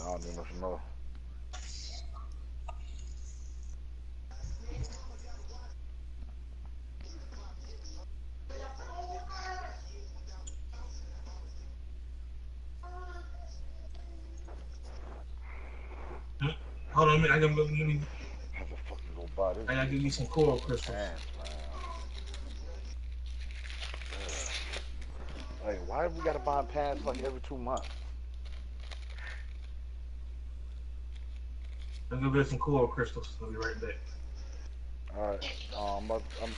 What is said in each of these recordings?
don't even know if you know. Hold on a minute, I gotta go. How the fuck you gonna buy this? I gotta give you some coral crystals. Like, why have we gotta buy pants like every 2 months? I'm gonna get some coral crystals. I'll be right back. Alright, I'm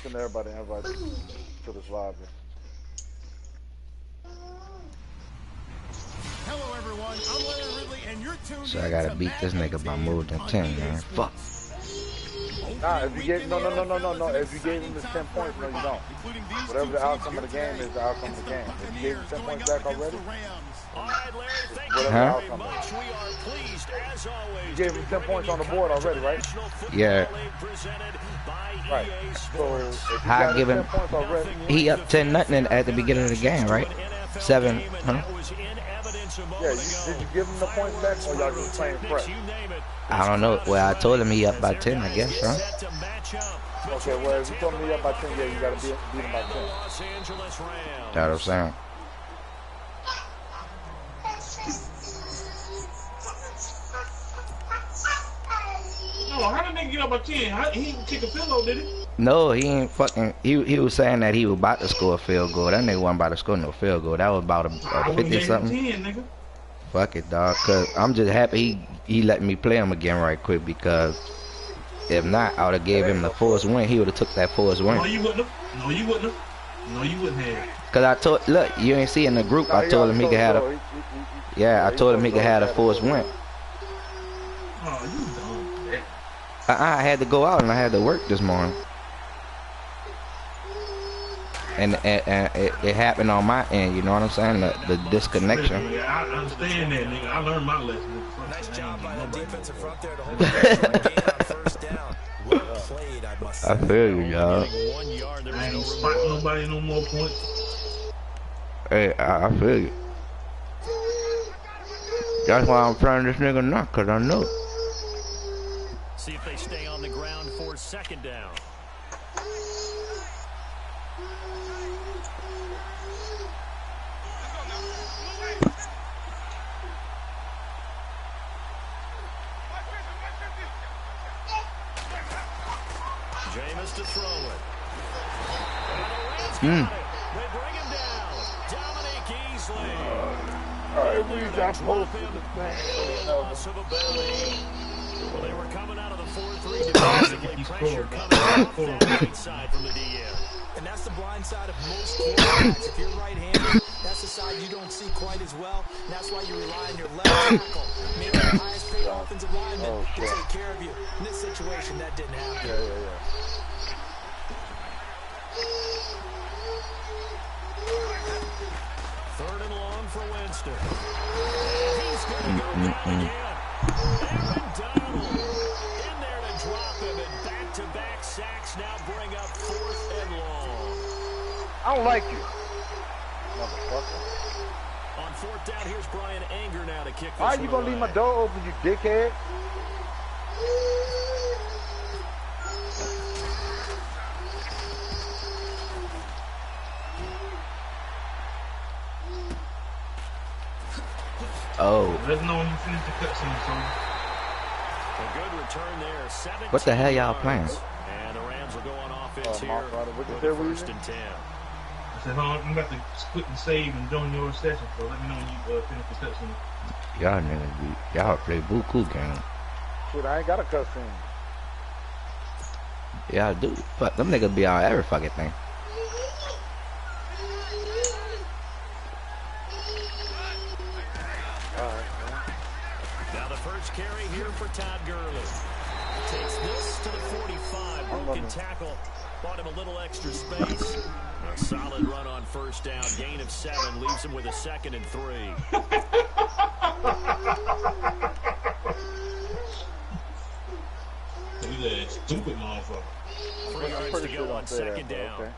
sending everybody an invite to this lobby. Hello everyone, I'm Larry Ridley and you're tuned So I gotta beat this nigga by more than 10, man. Fuck. Nah, if you gave no. If you gave him his 10 points, no, you don't. Whatever the outcome of the game is, the outcome of the game. If you gave him 10 points back already, whatever the outcome is. You gave him 10 points on the board already, right? Yeah. Right. So if you I got give him 10 points already, he up 10-0 at the beginning of the game, right? 7, huh? Yeah, did you give him the points back or y'all just playing fresh? I don't know. Well, I told him he up by 10, I guess, huh? Okay, well, if you told him he up by 10, yeah, you gotta beat him by 10. That's what I'm saying. No, how did nigga get up by 10? He didn't kick a field goal, did he? No, he ain't fucking. He was saying that he was about to score a field goal. That nigga wasn't about to score no field goal. That was about a 50 something. 10, nigga. Fuck it, dog. Cause I'm just happy he let me play him again right quick. Because if not, I would have gave him the forced win. He would have took that forced win. No, you wouldn't have. No, you wouldn't have. No, you wouldn't have. Cause I told, look, you ain't see in the group. I told him he could have a. Yeah, I told him he could have a forced win. Oh, you dumb. I had to go out and I had to work this morning. And it happened on my end, you know what I'm saying? The disconnection. Listen, I understand that, nigga. I learned my lesson. Nice job by the defensive front there to hold that first down. Well played, I must say. I feel you, y'all. I ain't spotting nobody no more points. Hey, I feel you. That's why I'm trying this nigga not, cause I know. See if they stay on the ground for second down. Jameis to throw it. They bring him down. Dominique Easley. Alright, we got most of the Loss of a belly. Well, they were coming out of the 4-3 defensively. Pressure coming off the right side from the DM. And that's the blind side of most quarterbacks. If you're right-handed, that's the side you don't see quite as well. And that's why you rely on your left tackle. Maybe the highest paid offensive lineman to take care of you. In this situation, that didn't happen. Yeah. Third and long for Winston. And he's going to go down again. Aaron Donald in there to drop him. And back-to-back sacks now bring up 4th and long. I don't like you, motherfucker. On 4th down, here's Brian Anger now to kick this. Why are you gonna leave my door open, you dickhead? Oh. Let know when you finish the cutscene, son. A good return there. 17 What the hell y'all playing? And the Rams will go on offense here. What With you a say, first and 10. I said, I'm about to quit and save and join your session, so let me know when you finish the cutscene. Y'all niggas y'all play buku game. Shit, I ain't got a cutscene. Y'all do. Fuck, them niggas be on every fucking thing. Now the first carry here for Todd Gurley. Takes this to the 45. Broken tackle. Bought him a little extra space. A solid run on first down. Gain of 7. Leaves him with a 2nd and 3. Look at that stupid motherfucker. 3 yards to go on 2nd down. Okay.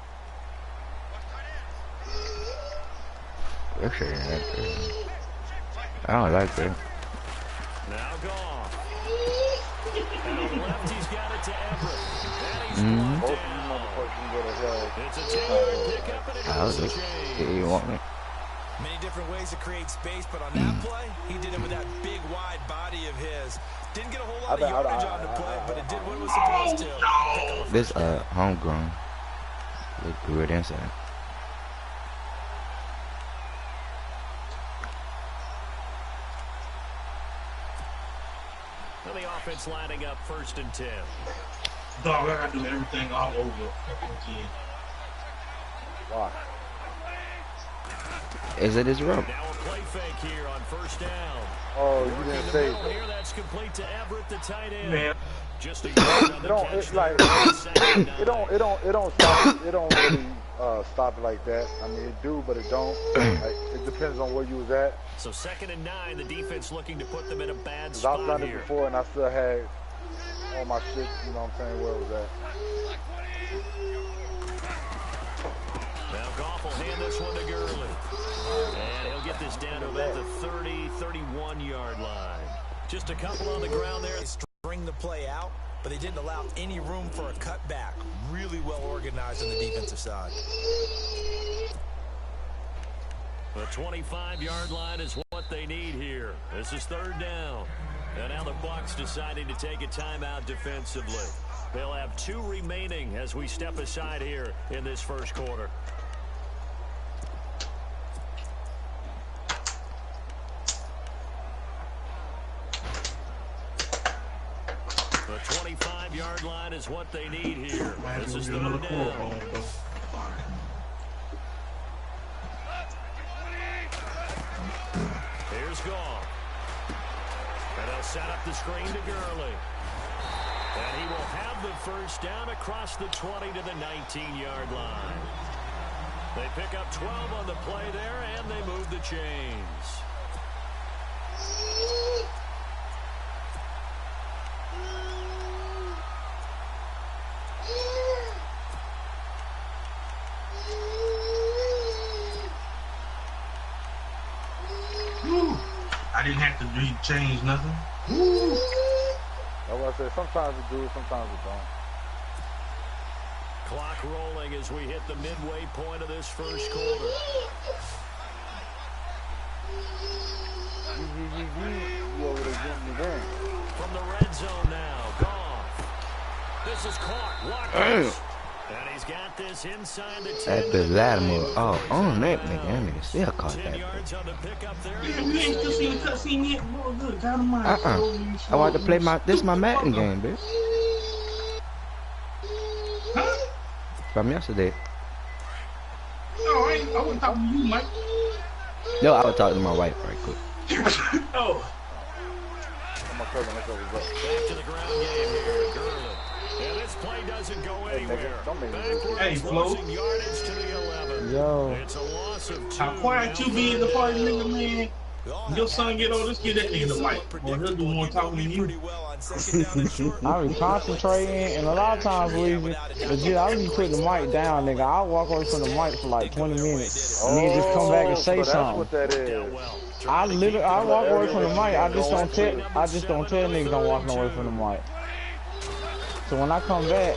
That shit ain't that good. I don't like that. Now Goff. And on the left, he's got it to Everett. And he's brought down. It's a 10-yard pickup, and it goes to James. You want me? Many different ways to create space, but on that play, he did it with that big, wide body of his. Didn't get a whole lot of yardage on the play, but it did what it was supposed to. This homegrown. Look good inside. Well, the offense lining up 1st and 10. Dog, I gotta do everything all over again. Why? Is it his rope? Now a play fake here on 1st down. Oh, you didn't say. Here, that's complete to Everett, the tight end. Man. Just a yard on the catch. It's like it don't stop. It don't really stop it like that. I mean, it do, but it don't. Like, it depends on where you was at. So 2nd and 9, the defense looking to put them in a bad Cause spot I've done here. it before, and I still had all my shit. You know what I'm saying? Where it was at. Now Goff will hand this one to Gurley. And he'll get this down to about the 30, 31-yard line. Just a couple on the ground there. String the play out, but they didn't allow any room for a cutback. Really well organized on the defensive side. The 25-yard line is what they need here. This is 3rd down. And now the Bucs deciding to take a timeout defensively. They'll have 2 remaining as we step aside here in this 1st quarter. The 25-yard line is what they need here. This is 3rd down. Here's Goff. And they'll set up the screen to Gurley. And he will have the 1st down across the 20 to the 19-yard line. They pick up 12 on the play there, and they move the chains. I didn't have to change nothing. That's what I said. Sometimes it do, sometimes it don't. Clock rolling as we hit the midway point of this 1st quarter. You over there getting the game. From the red zone now, Goff. This is caught. Watkins. And he's got this inside the 10. At the Latimer. Oh, on that nigga. That nigga still caught 10 that. yards on the pickup there. Yeah, we ain't still seen the cutscene yet. Boy, good. Got him out. I want to play this my Madden game, bitch. Huh? From yesterday. No, I wasn't talking to you, Mike. No, I was talking to my wife right quick. Oh. My cousin, let's go. Back to the ground game here. Gurley. And this play doesn't go anywhere. Hey, Flo. Yardage to the 11. Yo. It's a loss of 2. How quiet you be in the party, nigga, man. When your son get older, just give that nigga the mic. Boy, he'll do more talking than you. I be concentrating, and a lot of times, Weezy, legit, I be putting the mic down, nigga. I'll walk away from the mic for like 20 minutes, and then just come back and say That's something. what that is. I walk away from the mic. I just don't tell niggas I'm walking away from the mic. So when I come back,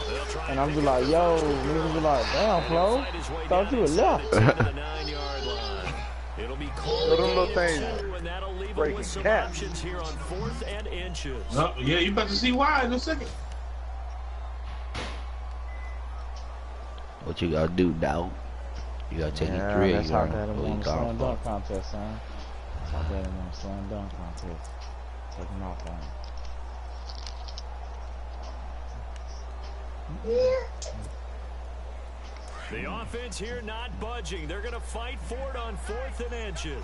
and I'm be like, yo, niggas be like, damn, Flo, thought you were left. It'll be So them little things breaking cats. here on 4th and inches. Yeah, you about to see why in a second. What you gotta do, dog? You gotta take your three. That's how bad I'm on the slam dunk contest, son. That's how bad I'm on the slam dunk contest. Take him off on The offense here not budging. They're going to fight for it on 4th and inches.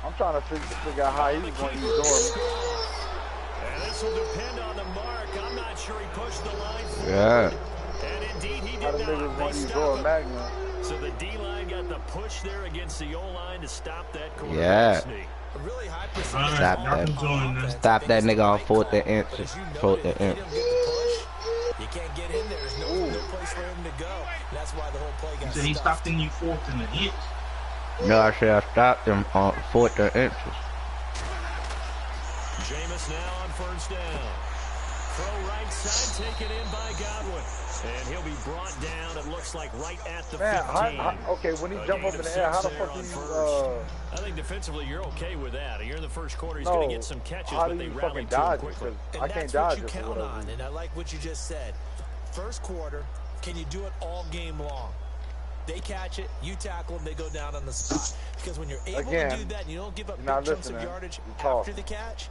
I'm trying to figure out how he was going to use Dorman. And this will depend on the mark. I'm not sure he pushed the line forward. Yeah. And indeed he How the did niggas not. want to use Dorman Magnum. So the D-line got the push there against the O-line to stop that quarterback Yeah. sneak. A really high percentage. Stop that. Stop that nigga on 4th and inches. 4th and inches. You can't get in there. There's no place for him to go. And that's why the whole play got he stopped in you 4th and an inch. No, I said I stopped him on 4th and inches. Jameis now on first down. Throw right side, taken in by Godwin. And he'll be brought down, it looks like, right at the 15. Okay, when he jump up in the air, how the fuck do you, I think defensively you're okay with that. You're in the first quarter, he's going to get some catches, but they rally too quickly. I can't dodge it. That's what you count on, and I like what you just said. First quarter, can you do it all game long? They catch it, you tackle them, they go down on the spot. Because when you're able to do that and you don't give up big chunks of yardage after the catch,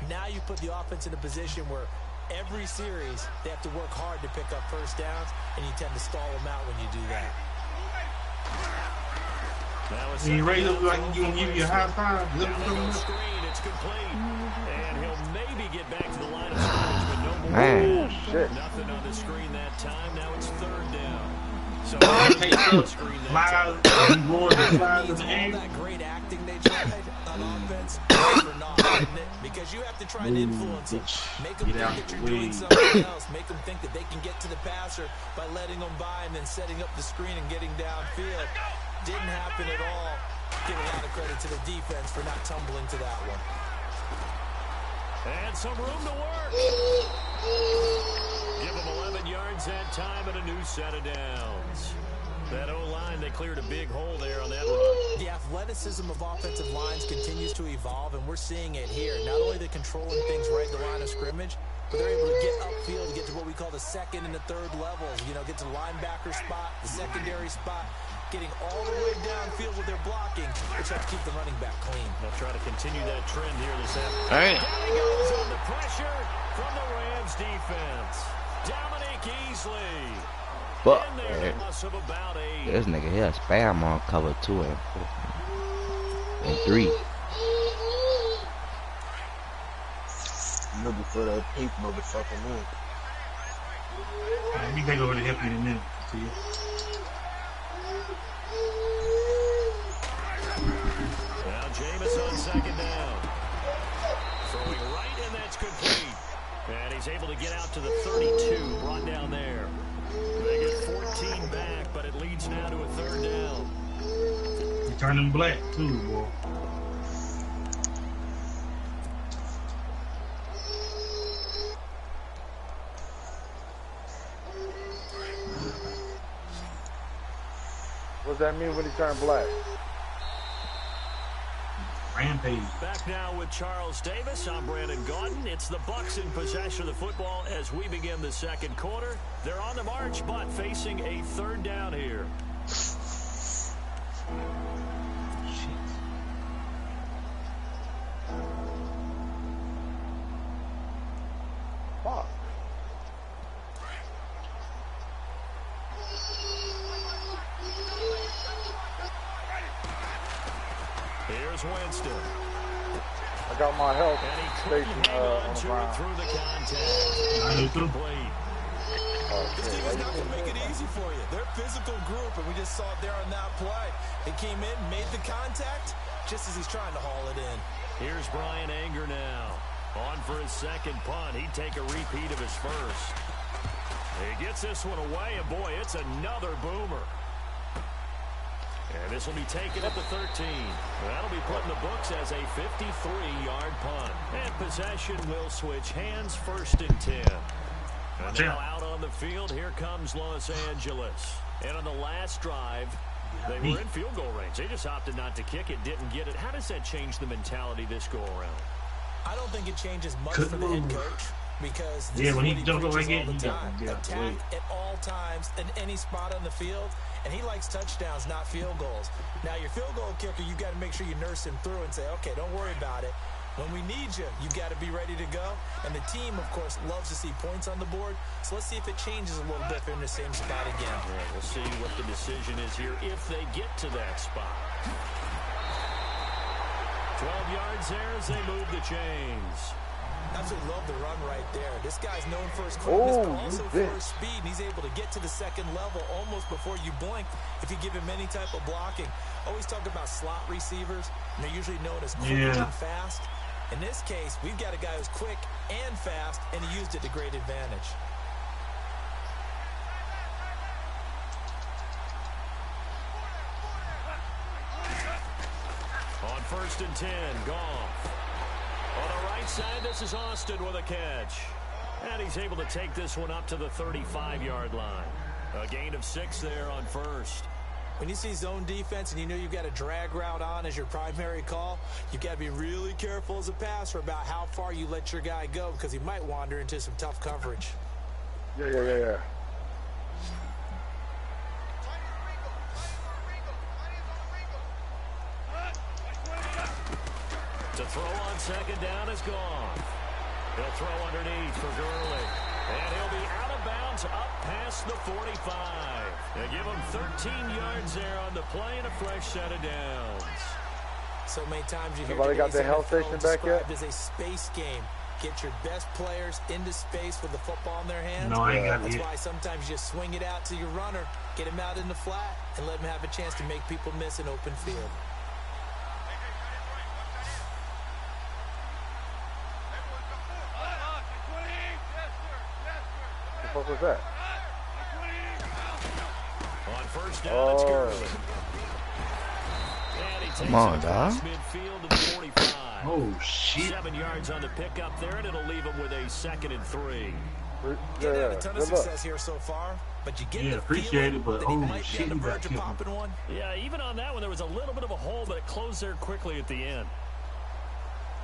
now you put the offense in a position where every series, they have to work hard to pick up first downs, and you tend to stall them out when you do that. When you raise up like you gonna give you a high five, screen, it's complete. And he'll maybe get back to the line of scrimmage, but no more. Shit. Nothing on the screen that time. Now it's 3rd down. So all that great acting they tried on offense for not hitting it, because you have to try and influence them. Make them think that you're doing something else. Make them think that they can get to the passer by letting them by and then setting up the screen and getting downfield. Didn't happen at all. Give a lot of credit to the defense for not tumbling to that one. And some room to work. Give them 11 yards that time and a new set of downs. That O-line, they cleared a big hole there on that run. The athleticism of offensive lines continues to evolve, and we're seeing it here. Not only they're controlling things right at the line of scrimmage, but they're able to get upfield, to get to what we call the 2nd and the 3rd levels. You know, get to the linebacker spot, the secondary spot, getting all the way downfield with their blocking, which helps keep the running back clean. They'll try to continue that trend here this afternoon. All right. Down he goes on the pressure from the Rams defense. Dominic Easley. But about 8. this nigga here spam on cover 2 and 3. Looking for that pink motherfucker, man. Let me take over to help you in a minute. See you. Now Jameis on 2nd down. Throwing right, and that's complete. And he's able to get out to the 32, brought down there. They get 14 back, but it leads now to a 3rd down. You turn them black, too, boy. What does that mean when he turned black? Rampage. Back now with Charles Davis. I'm Brandon Gaudin. It's the Bucs in possession of the football as we begin the 2nd quarter. They're on the march, but facing a 3rd down here. Fuck. Here's Winston. I got my health And he station couldn't hang on on the to it ground. through the contact. Complete. This team is not going to make it easy for you. They're a physical group, and we just saw it there on that play. They came in, made the contact, just as he's trying to haul it in. Here's Brian Anger now. On for his 2nd punt. He'd take a repeat of his first. He gets this one away, and boy, it's another boomer. And this will be taken at the 13. That'll be put in the books as a 53-yard punt. And possession will switch hands, 1st and 10. And now out on the field, here comes Los Angeles. And on the last drive, they were in field goal range. They just opted not to kick it, didn't get it. How does that change the mentality this go-around? I don't think it changes much for the head coach, because this when is he what jumps up like preaches that, all the he time. got Attack at all times in any spot on the field, and he likes touchdowns, not field goals. Now, your field goal kicker, you got to make sure you nurse him through and say, okay, don't worry about it. When we need you, you got to be ready to go. And the team, of course, loves to see points on the board. So let's see if it changes a little bit if they're in the same spot again. Yeah, we'll see what the decision is here if they get to that spot. 12 yards there as they move the chains. Absolutely love the run right there. This guy's known for his quickness, but also for his speed. And he's able to get to the 2nd level almost before you blink if you give him any type of blocking. Always talk about slot receivers, and they're usually known as quick and fast. In this case, we've got a guy who's quick and fast, and he used it to great advantage. first and 10. Goff. On the right side, this is Austin with a catch. And he's able to take this one up to the 35-yard line. A gain of 6 there on first. When you see zone defense and you know you've got a drag route on as your primary call, you've got to be really careful as a passer about how far you let your guy go because he might wander into some tough coverage. Yeah. To throw on second down is gone. He'll throw underneath for Gurley. And he'll be out of bounds up past the 45. They give him 13 yards there on the play and a fresh set of downs. So many times you hear Nobody got their health station back yet? as a space game. Get your best players into space with the football in their hands. No, I ain't got it. That's why sometimes you just swing it out to your runner, get him out in the flat, and let him have a chance to make people miss an open field. What was that? On first down, it's Gurley. Come on, dog. Midfield to the 45. Oh, shit. 7 yards on the pickup there, and it'll leave him with a 2nd and 3. Didn't have a ton of success here so far, but you get the appreciate it, but oh shit, you got killed. One. Yeah, even on that one, there was a little bit of a hole, but it closed there quickly at the end.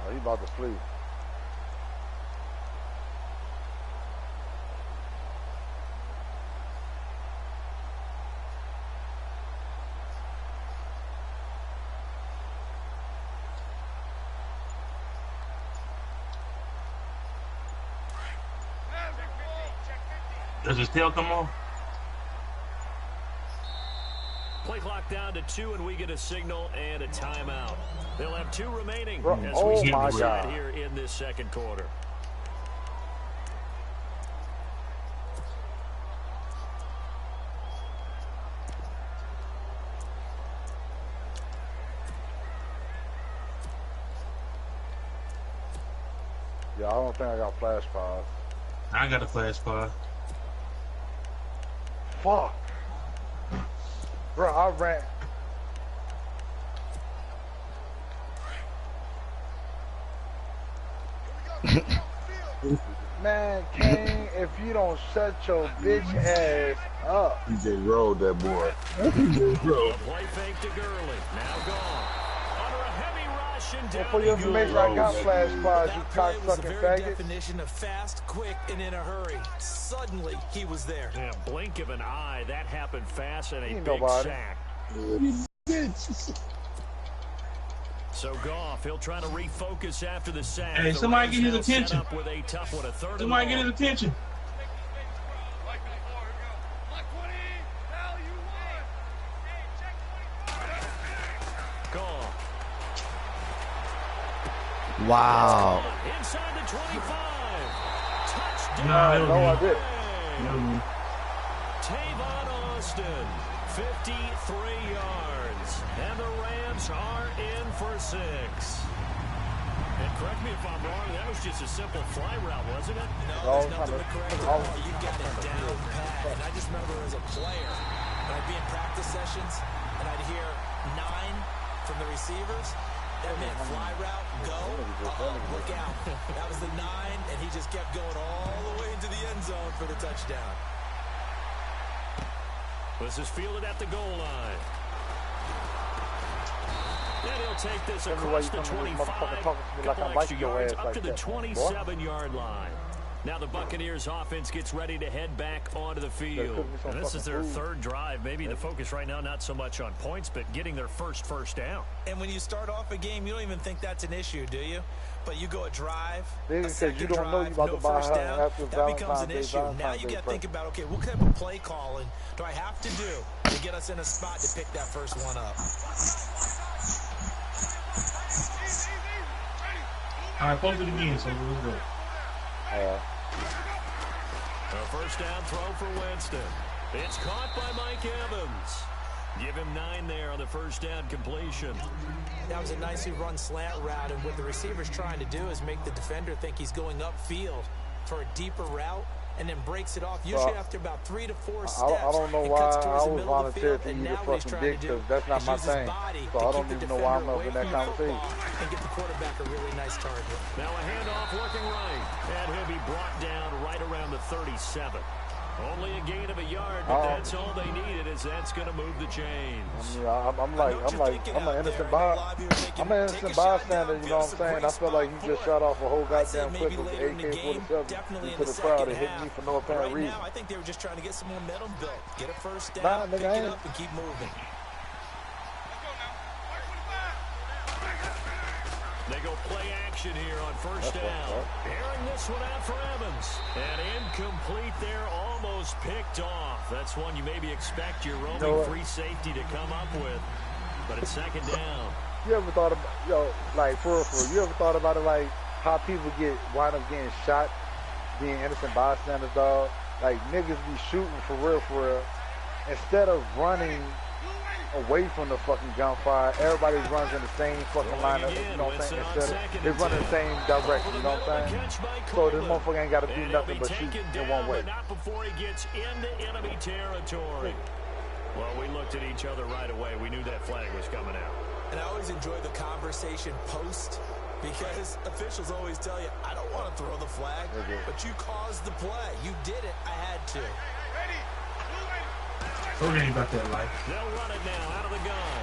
Oh, he about to sleep. Does his tail come off? Play clock down to 2, and we get a signal and a timeout. They'll have 2 remaining as oh we skip my aside God. here in this second quarter. Yeah, I don't think I got flash pod. I got a flash pod. Fuck. Bro, I ran. Man, King, if you don't shut your bitch ass up. He just rolled that boy. A play fake to Gurley. Now gone. Under a heavy rush and down. For your information, I got flash pods, you cocksucking faggot. Definition of fast, quick, and in a hurry. Suddenly, he was there. Yeah, blink of an eye. That happened fast and a big nobody. sack. So Goff, he'll try to refocus after the sack. Hey, somebody get his attention. Up with a tough one, a third Somebody get his attention. Goff. Wow. Inside the 25. Touchdown. No, I did. Tavon Austin, 53 yards. And the Rams are in for 6. And correct me if I'm wrong, that was just a simple fly route, wasn't it? No, there's nothing to correct at all. You got it down pat. And I just remember as a player, when I'd be in practice sessions, and I'd hear 9 from the receivers. That meant fly route, go, look out. That was the 9, and he just kept going all the way into the end zone for the touchdown. This is fielded at the goal line. And he'll take this across the 25, couple extra yards up to the 27-yard line. Now the Buccaneers offense gets ready to head back onto the field. And this is their 3rd drive. Maybe the focus right now not so much on points, but getting their first down. And when you start off a game, you don't even think that's an issue, do you? But you go a drive, a Because second you don't know you drive, about no to buy first down, after that becomes Valentine's an Day, issue. Now Valentine's you Day got to think about, okay, what type of play calling do I have to do to get us in a spot to pick that first one up? All right, post it again, so let's go. A first down throw for Winston. It's caught by Mike Evans. Give him 9 there on the first down completion. That was a nicely run slant route, and what the receiver's trying to do is make the defender think he's going upfield. for a deeper route and then breaks it off. Usually after about 3 to 4 steps, I don't know why I was volunteered to eat a fucking dick, because that's not my thing. So I don't even know why I'm up in that conversation. And get the quarterback a really nice target. Now a handoff looking right, and he'll be brought down right around the 37. Only a gain of a yard, but that's all they needed, as that's going to move the chains. I mean, I'm an innocent bystander, you know what I'm saying? I feel like he just shot off a whole goddamn clip of AK-47 into the crowd and hit me for no apparent reason. I think they were just trying to get some momentum built. Get a first down, pick it up, and keep moving. They go play action here on first down. Airing this one out for Evans. And incomplete there, almost picked off. That's one you maybe expect your roaming free safety to come up with. But it's second down. You ever thought about, like, for real, you ever thought about it, like, how people wind up getting shot being innocent bystanders, dog? Like, niggas be shooting for real. Instead of running away from the fucking gunfire, everybody runs in the same fucking line, you know what I'm saying? They run in the same direction, you know what I'm saying? So this motherfucker ain't got to do nothing but shoot in one way. Not before he gets into enemy territory. Well, we looked at each other right away. We knew that flag was coming out. And I always enjoy the conversation post, because officials always tell you, I don't want to throw the flag, but you caused the play. You did it. I had to. Don't worry about that life. They'll run it now out of the gun.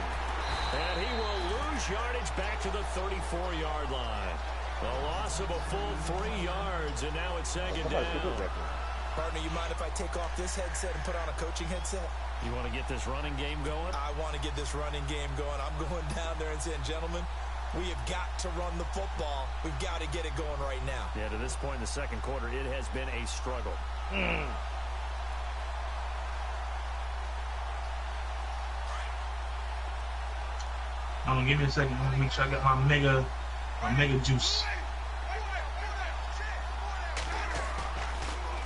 And he will lose yardage back to the 34-yard line. A loss of a full 3 yards, and now it's second down. Partner, you mind if I take off this headset and put on a coaching headset? You want to get this running game going? I want to get this running game going. I'm going down there and saying, gentlemen, we have got to run the football. We've got to get it going right now. Yeah, to this point in the second quarter, it has been a struggle. Give me a second. Let me make sure I got my mega juice.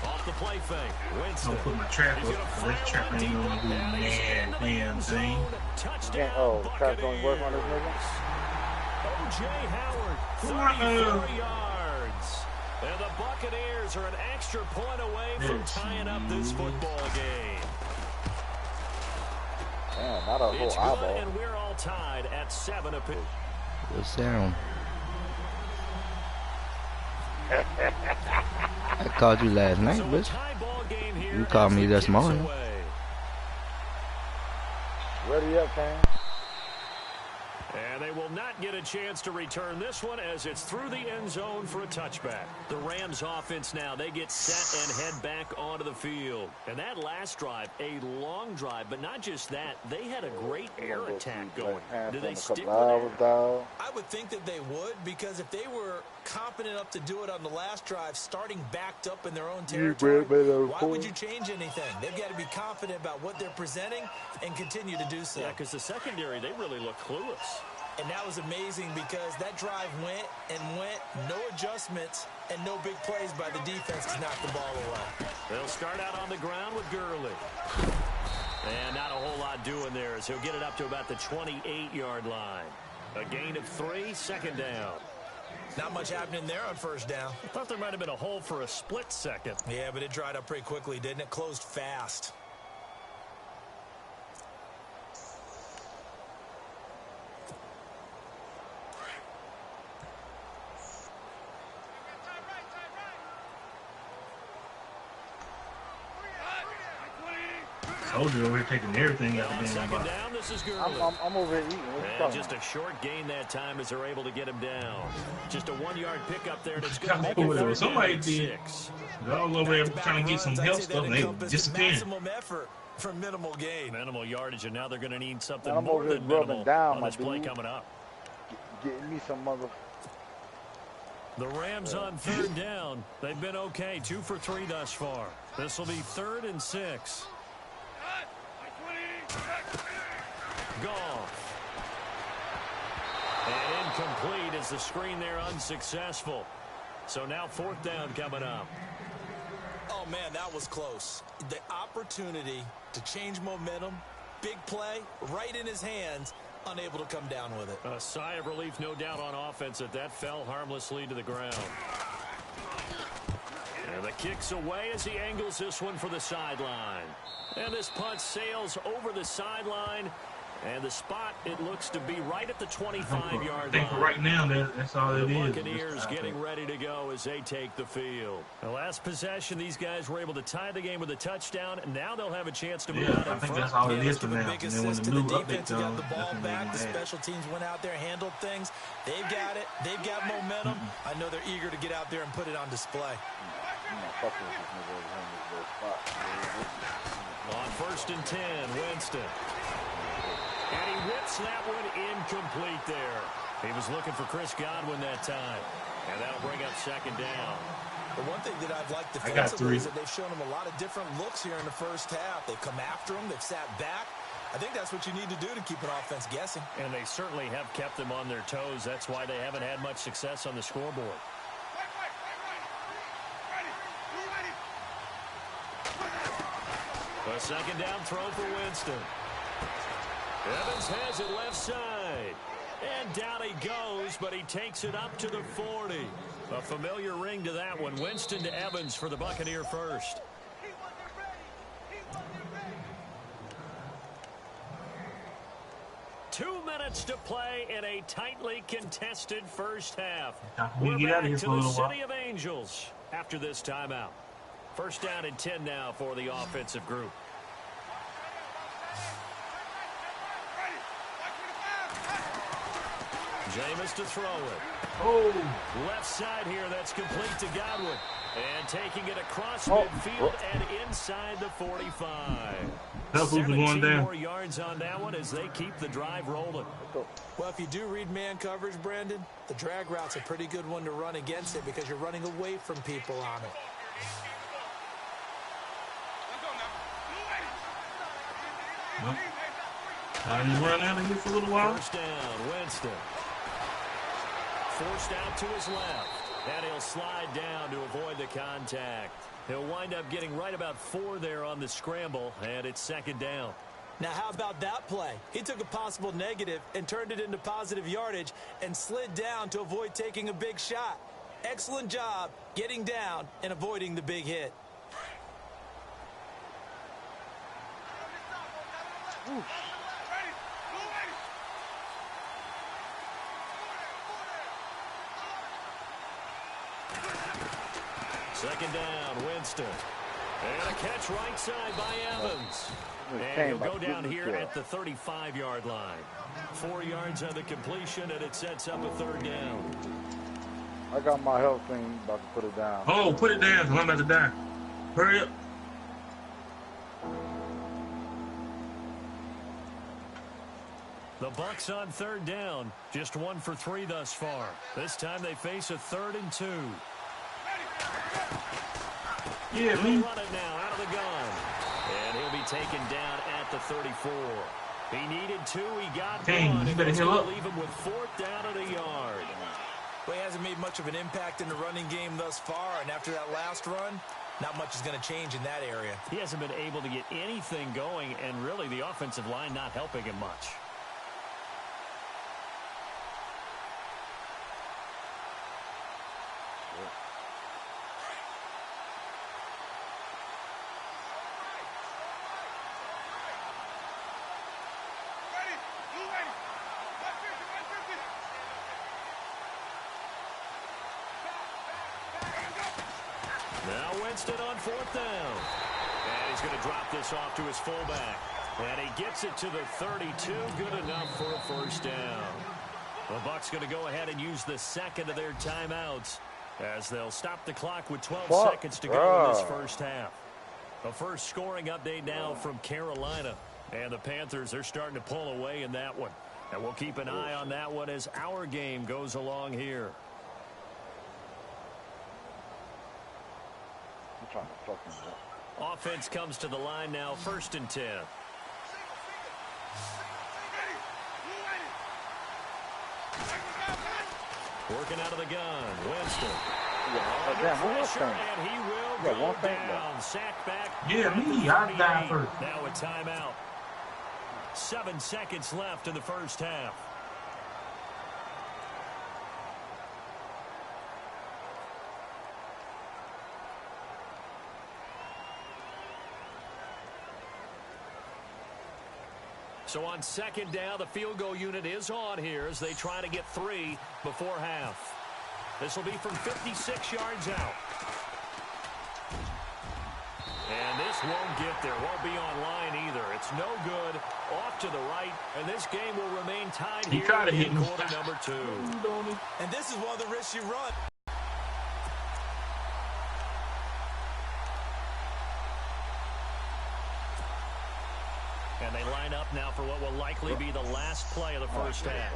Off the play fake. Winston. I'll put my trap up. That trap ain't gonna do damn thing. Trap don't work on this nigga. O.J. Howard, 34 yards. And the Buccaneers are an extra point away from tying up this football game. Damn, not a whole eyeball. And we're all tied at 7 apiece. Good sound. I called you last night, bitch. You called me this morning. Ready up, man. And they will not get a chance to return this one, as it's through the end zone for a touchback. The Rams offense now, they get set and head back onto the field. And that last drive, a long drive, but not just that, they had a great air attack going. Do they stick with that? I would think that they would, because if they were confident enough to do it on the last drive, starting backed up in their own territory, why would you change anything? They've got to be confident about what they're presenting and continue to do so. Yeah, because the secondary, they really look clueless. And that was amazing, because that drive went, no adjustments, and no big plays by the defense to knock the ball away. They'll start out on the ground with Gurley. And not a whole lot doing there, as he'll get it up to about the 28-yard line. A gain of 3, second down. Not much happening there on first down. I thought there might have been a hole for a split second. Yeah, but it dried up pretty quickly, didn't it? Closed fast. Soldier over here taking everything out of the damn box. I'm over here eating. And just a short gain that time as they're able to get him down. Just a 1-yard pickup there, and it's going to make it somebody did. They're all over there trying to get some health stuff, and they disappearing. Maximum effort for minimal gain. Minimal yardage, and now they're going to need something I'm more over than here minimal down, on this play coming up. Getting me some mother. The Rams on third down. They've been okay, 2 for 3 thus far. This will be 3rd and 6. Goff. And incomplete as the screen there unsuccessful. So now 4th down coming up. Oh, man, that was close. The opportunity to change momentum, big play, right in his hands, unable to come down with it. A sigh of relief, no doubt, on offense that fell harmlessly to the ground. And the kick's away as he angles this one for the sideline. And this punt sails over the sideline. And the spot, it looks to be right at the 25-yard line. I think for right now, that's all it is. The Buccaneers getting ready to go as they take the field. The last possession, these guys were able to tie the game with a touchdown, and now they'll have a chance to move out in front. I think that's all it is for now. Big assist to the defense who got the ball back. The special teams went out there, handled things. They've got it. They've got momentum. I know they're eager to get out there and put it on display. On 1st and 10, Winston. And he whips that one incomplete there. He was looking for Chris Godwin that time. And that'll bring up 2nd down. The one thing that I've liked defensively is that they've shown him a lot of different looks here in the first half. They've come after him. They've sat back. I think that's what you need to do to keep an offense guessing. And they certainly have kept them on their toes. That's why they haven't had much success on the scoreboard. A 2nd down throw for Winston. Evans has it left side. And down he goes, but he takes it up to the 40. A familiar ring to that one. Winston to Evans for the Buccaneer first. Two minutes to play in a tightly contested first half. We're back to the City of Angels after this timeout. 1st down and 10 now for the offensive group. Jameis to throw it. Oh. Left side here, that's complete to Godwin. And taking it across midfield and inside the 45. 17 more yards on that one as they keep the drive rolling. Well, if you do read man coverage, Brandon, the drag route's a pretty good one to run against it because you're running away from people on it. He's run out of here for a little while. 1st down, Winston. Forced out to his left. And he'll slide down to avoid the contact. He'll wind up getting right about 4 there on the scramble, and it's 2nd down. Now, how about that play? He took a possible negative and turned it into positive yardage and slid down to avoid taking a big shot. Excellent job getting down and avoiding the big hit. Ooh. 2nd down, Winston. And a catch right side by Evans. And he'll go down here at the 35-yard line. 4 yards on the completion, and it sets up a 3rd down. I got my health thing, about to put it down. Oh, put it down, because I'm about to die. Hurry up. The Bucs on 3rd down. Just 1 for 3 thus far. This time they face a 3rd and 2. Yeah, he'll run it now out of the gun. And he'll be taken down at the 34. He needed 2. He got 1. You better heal up. Leave him with 4th down at a yard. Well, he hasn't made much of an impact in the running game thus far. And after that last run, not much is going to change in that area. He hasn't been able to get anything going. And really the offensive line not helping him much. Winston on 4th down. And he's going to drop this off to his fullback. And he gets it to the 32. Good enough for a 1st down. The Bucs going to go ahead and use the 2nd of their timeouts as they'll stop the clock with 12 seconds to go in this first half. A first scoring update now from Carolina. And the Panthers are starting to pull away in that one. And we'll keep an eye on that one as our game goes along here. Offense comes to the line now, 1st and 10. Working out of the gun, Winston. And he will go down. Sack back. Yeah, me. I died first. Now a timeout. 7 seconds left in the first half. So on second down, the field goal unit is on here as they try to get 3 before half. This will be from 56 yards out. And this won't get there. Won't be online either. It's no good. Off to the right. And this game will remain tied here in quarter number 2. And this is one of the risks you run. And they line up now for what will likely be the last play of the first half.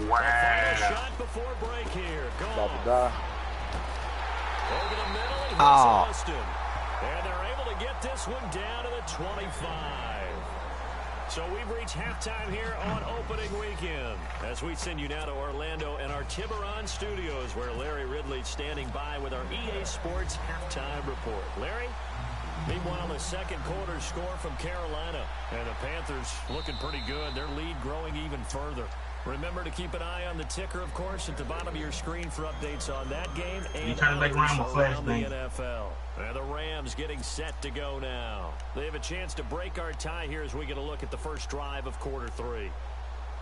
Wow. Shot before break here. About to die. Over the middle, he hits Austin. And they're able to get this one down to the 25. So we've reached halftime here on opening weekend. As we send you now to Orlando and our Tiburon studios, where Larry Ridley's standing by with our EA Sports halftime report. Larry? Meanwhile, the second quarter score from Carolina. And the Panthers looking pretty good. Their lead growing even further. Remember to keep an eye on the ticker, of course, at the bottom of your screen for updates on that game and around the NFL. And the Rams getting set to go now. They have a chance to break our tie here as we get a look at the first drive of quarter 3.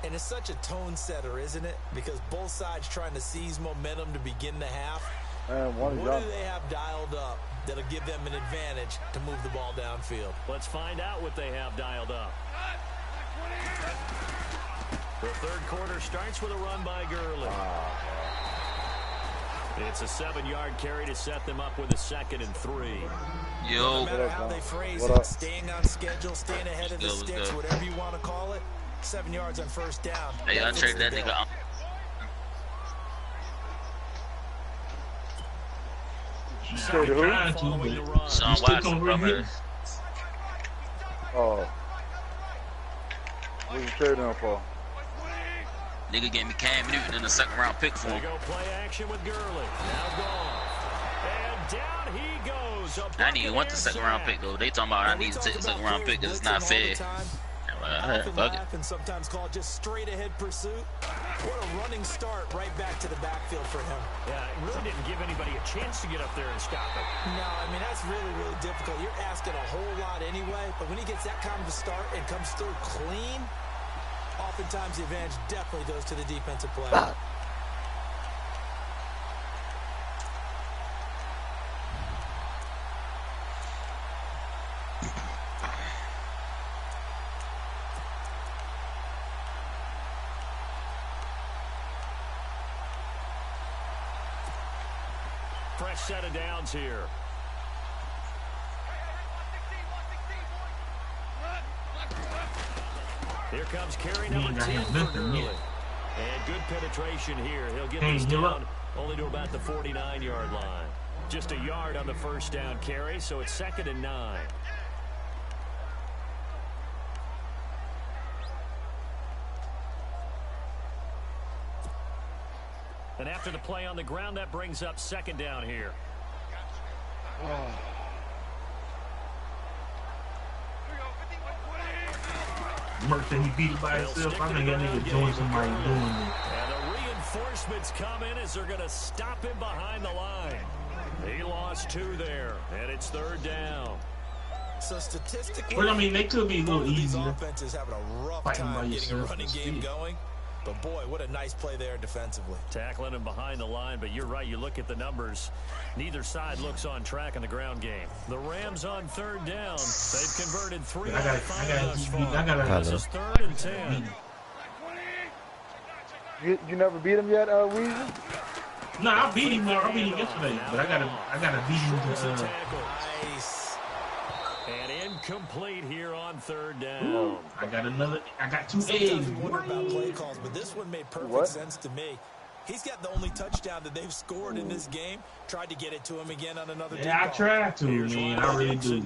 And it's such a tone setter, isn't it? Because both sides trying to seize momentum to begin the half. What do they have dialed up that'll give them an advantage to move the ball downfield? Let's find out what they have dialed up. The third quarter starts with a run by Gurley. It's a 7-yard carry to set them up with a 2nd and 3. Yo. No matter how they phrase it, staying on schedule, staying ahead of the sticks, whatever you want to call it, 7 yards on first down. Hey, I traded that nigga out. Sean Watson, brother. Oh. What you trading him for? Nigga gave me Cam Newton in the 2nd round pick for him. Go play action with Gurley. Now gone. And down he goes. I didn't even want the 2nd round pick though. They talking about I need to take the 2nd round pick because it's not fair. Fuck it. And sometimes call it just straight ahead pursuit. What a running start right back to the backfield for him. Yeah, it really didn't give anybody a chance to get up there and stop it. No, I mean, that's really, really difficult. You're asking a whole lot anyway, but when he gets that kind of a start and comes through clean, oftentimes the advantage definitely goes to the defensive player. Fresh set of downs here. Here comes carry number 10 for Gurley. And good penetration here. He'll get this down only to about the 49-yard line. Just a yard on the first down carry, so it's 2nd and 9. And after the play on the ground, that brings up 2nd down here. Merc said he beat it by himself. I think that nigga joined somebody doing it. And the reinforcements come in as they're going to stop him behind the line. He lost 2 there, and it's 3rd down. So statistically, well, I mean, they could be a little easier. Offenses having a rough time getting a running game going. But boy, what a nice play there defensively. Tackling him behind the line, but you're right. You look at the numbers. Neither side looks on track in the ground game. The Rams on 3rd down. They've converted 3 out of 5 thus far. This is 3rd and 10. You never beat him yet, Weezy? No, I beat him. I beat him yesterday, but I gotta beat him to. Nice. And incomplete here on 3rd down. I got 2 Sometimes A's. we wonder about play calls, but this one made perfect sense to me. He's got the only touchdown that they've scored in this game. Tried to get it to him again on another deep I ball. tried to, man. I really do.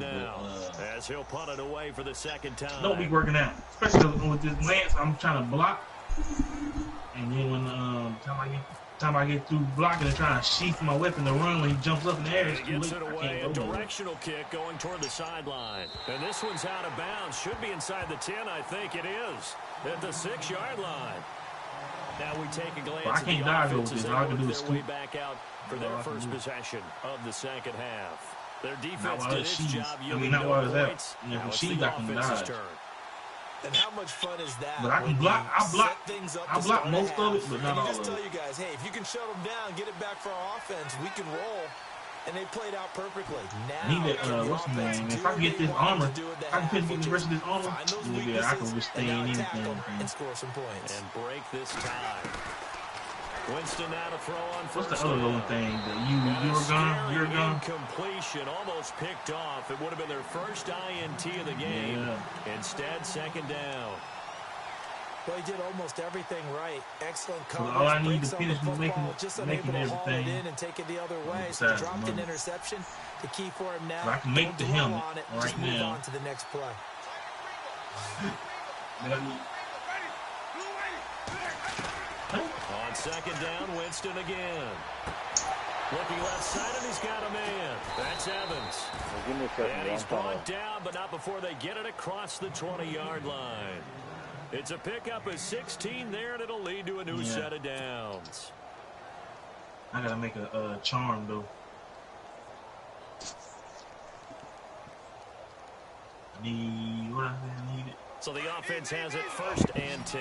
As he'll punt it away for the 2nd time. Don't be working out, especially with this Lance. I'm trying to block, and then when time I get through blocking and trying to sheath my weapon to run when he jumps up in the air, it's too late. It away, a directional kick going toward the sideline. And this one's out of bounds. Should be inside the 10, I think it is. At the 6-yard line. Now we take a glance I can't at the dodge offense over as this. they All I can work do is their way scoop. back out for their first possession of the 2nd half. Their defense did its job. I mean, not while it's out. You know, she's I can dodge. And how much fun is that? But I can block. I block most of it, but not all of it. Just tell you guys, hey, if you can shut them down, get it back for our offense, we can roll. And they played out perfectly. Now, I need that, what's the name? If I can get this armor, I can get the rest of this armor. Yeah, I can withstand anything. And score some points. And break this tie. Winston now to throw on first. What's the other little thing? You're gone. Completion almost picked off. It would have been their first INT of the game. Yeah. Instead, second down. Well, he did almost everything right. Excellent coverage. All I need to finish making everything. In and take it the other way. So he dropped an interception. The key for him now. So I can make the helmet right now. Move now. on to the next play. On second down, Winston again. Looking left side, and he's got a man. That's Evans. And he's brought down, but not before they get it across the 20-yard line. It's a pickup of 16 there, and it'll lead to a new set of downs. I gotta make a charm, though. I need it. So the offense has it first and 10.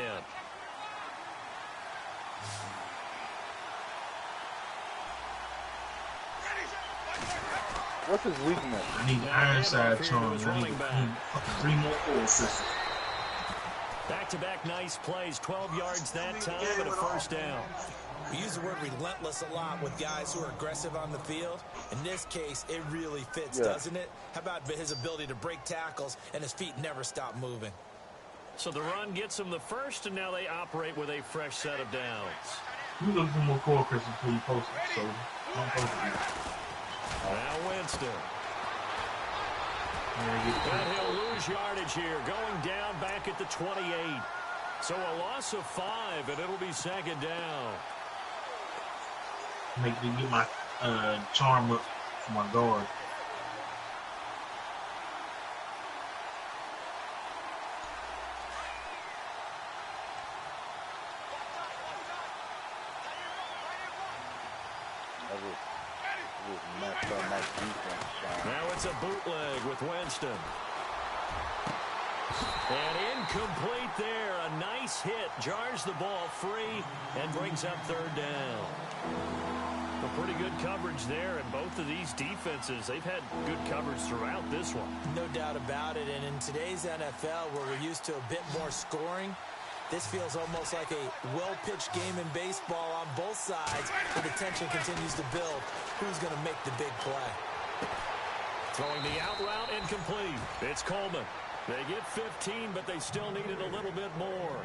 What's his weakness? I need the Ironside charm. I need 3 more assists. Back-to-back nice plays, 12 yards that time and a first down. We use the word relentless a lot with guys who are aggressive on the field. In this case, it really fits, doesn't it? How about his ability to break tackles and his feet never stop moving? So the run gets them the first, and now they operate with a fresh set of downs. You look for more core Chris before you post it, so don't post it. Now Winston. And he'll lose yardage here, going down back at the 28. So a loss of 5, and it'll be second down. Make me get my charm up for my guard. Now it's a bootleg with Winston. And incomplete there. A nice hit. Jars the ball free and brings up third down. A pretty good coverage there. And both of these defenses, they've had good coverage throughout this one. No doubt about it. And in today's NFL, where we're used to a bit more scoring, this feels almost like a well-pitched game in baseball on both sides, where the tension continues to build. Who's going to make the big play? Throwing the out route incomplete. It's Coleman. They get 15, but they still needed a little bit more.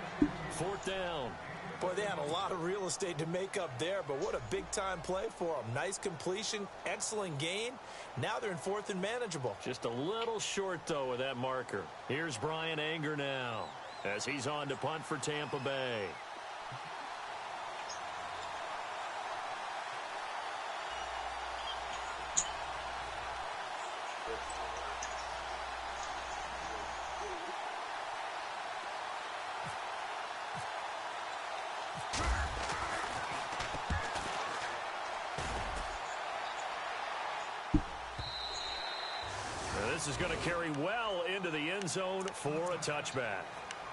Fourth down. Boy, they had a lot of real estate to make up there, but what a big-time play for them. Nice completion, excellent gain. Now they're in fourth and manageable. Just a little short, though, with that marker. Here's Brian Anger now, as he's on to punt for Tampa Bay. This is going to carry well into the end zone for a touchback.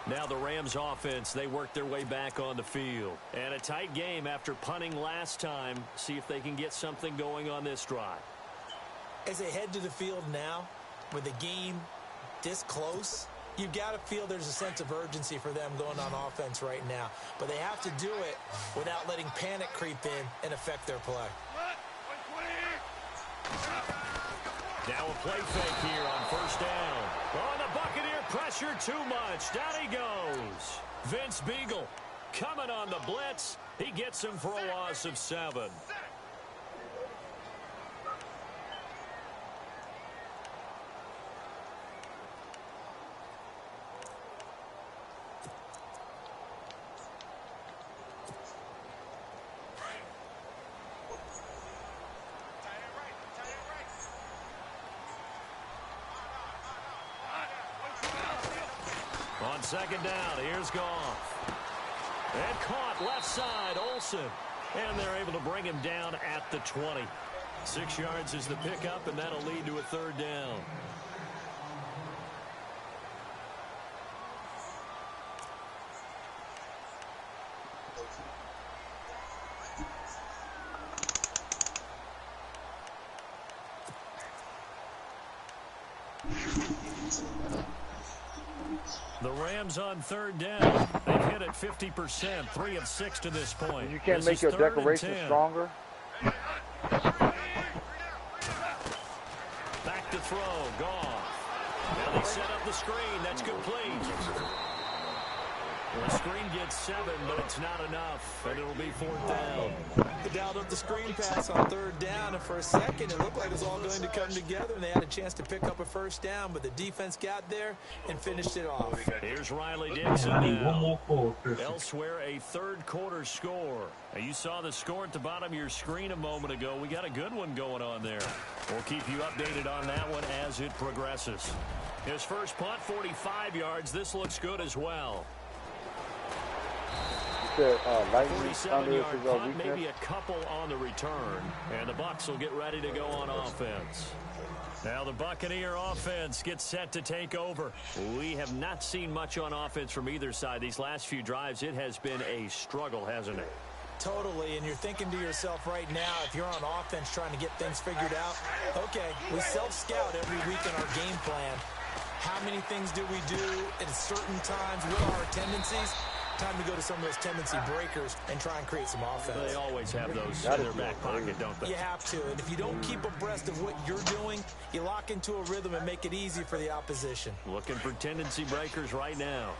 Now the Rams offense, they work their way back on the field. And a tight game after punting last time. See if they can get something going on this drive. As they head to the field now, with the game this close, you've got to feel there's a sense of urgency for them going on offense right now. But they have to do it without letting panic creep in and affect their play. Now a play fake here on first down. Oh, the Buccaneer pressure too much. Down he goes. Vince Beagle coming on the blitz. He gets him for a loss of 7. On second down, here's Goff. And caught left side, Olsen. And they're able to bring him down at the 20. 6 yards is the pickup, and that'll lead to a 3rd down. The Rams on 3rd down. They've hit it 50%, 3 of 6 to this point. You can't make your decoration stronger. Back to throw, Goff. Now they set up the screen. That's complete. The screen gets 7, but it's not enough, and it'll be 4th down. They dialed up the screen pass on 3rd down, and for a second it looked like it was all going to come together, and they had a chance to pick up a 1st down, but the defense got there and finished it off. Here's Riley Dixon now. Elsewhere, a 3rd quarter score. Now, you saw the score at the bottom of your screen a moment ago. We got a good one going on there. We'll keep you updated on that one as it progresses. His first punt, 45 yards. This looks good as well. 47-yard punt, maybe a couple on the return, and the Bucs will get ready to go on offense. Now the Buccaneer offense gets set to take over. We have not seen much on offense from either side. These last few drives, it has been a struggle, hasn't it? Totally, and you're thinking to yourself right now, if you're on offense trying to get things figured out, okay, we self-scout every week in our game plan. How many things do we do at certain times? What are our tendencies? Time to go to some of those tendency breakers and try and create some offense. They always have those in their back pocket, don't they? You have to, and if you don't keep abreast of what you're doing, you lock into a rhythm and make it easy for the opposition. Looking for tendency breakers right now.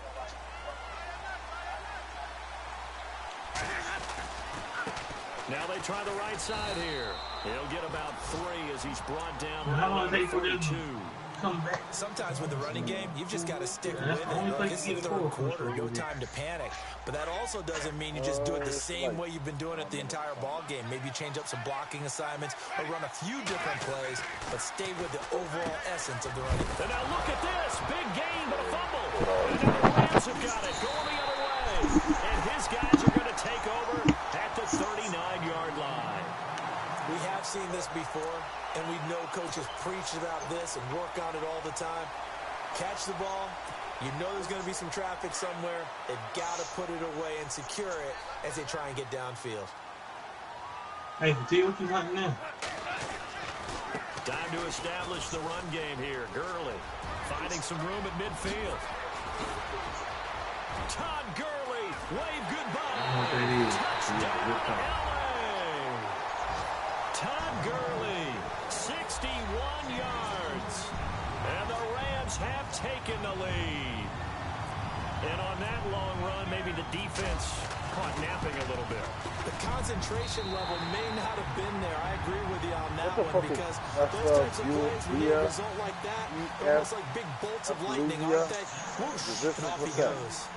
Now they try the right side here. He'll get about 3 as he's brought down around 42. Sometimes with the running game, you've just got to stick with it. This is the 3rd quarter, no time to panic. But that also doesn't mean you just do it the same way you've been doing it the entire ball game. Maybe change up some blocking assignments or run a few different plays, but stay with the overall essence of the running game. And now look at this. Big gain, but a fumble. And now the Rams have got it. Going the other way. And his guys are going to take over at the 39-yard line. We have seen this before, and we know coaches preach about this and work on it all the time. Catch the ball. You know there's going to be some traffic somewhere. They've got to put it away and secure it as they try and get downfield. Hey, T, what you want now? Time to establish the run game here. Gurley finding some room at midfield. Todd Gurley, wave goodbye. Touchdown, LA. Todd Gurley, 61 yards. And the Rams have taken the lead. And on that long run, maybe the defense caught napping a little bit. The concentration level may not have been there. I agree with you on that one because those types of plays, when you result like that, they're almost like big bolts of lightning, aren't they? Whoosh, and off he goes.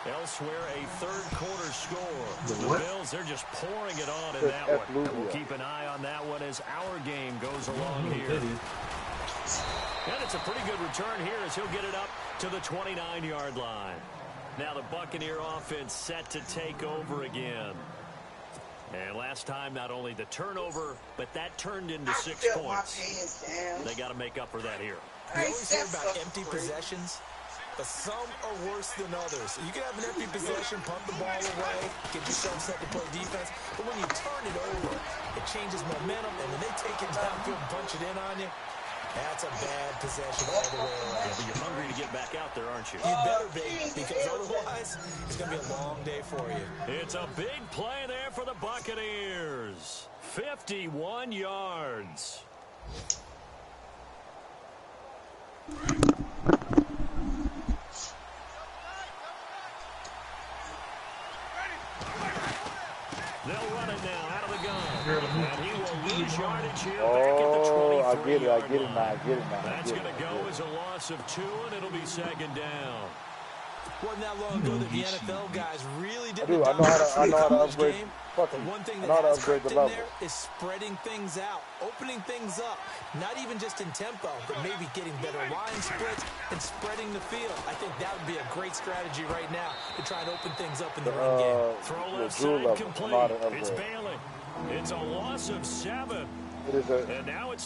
Elsewhere, a 3rd quarter score. The Bills, they're just pouring it on in that one. We'll keep an eye on that one as our game goes along here. And it's a pretty good return here as he'll get it up to the 29-yard line. Now the Buccaneer offense set to take over again. And last time, not only the turnover, but that turned into 6 points. They got to make up for that here. You always hear about empty possessions, but some are worse than others. You can have an empty possession, punt the ball away, get yourself set to play defense, but when you turn it over, it changes momentum, and when they take it downfield and punch it in on you, that's a bad possession all the way around. Yeah, but you're hungry to get back out there, aren't you? You better be, because otherwise, it's going to be a long day for you. It's a big play there for the Buccaneers. 51 yards. They'll run it now out of the gun. And he will lose yardage here back at the 23-yard line. That's going to go as a loss of 2, and it'll be 2nd down. Wasn't that long ago that the NFL guys really did I know how to upgrade. The one thing that has crept in there is spreading things out, opening things up, not even just in tempo, but maybe getting better line splits and spreading the field. I think that would be a great strategy right now to try and open things up in the run game. Throw left side complete. It's Bailey. It's a loss of 7. It is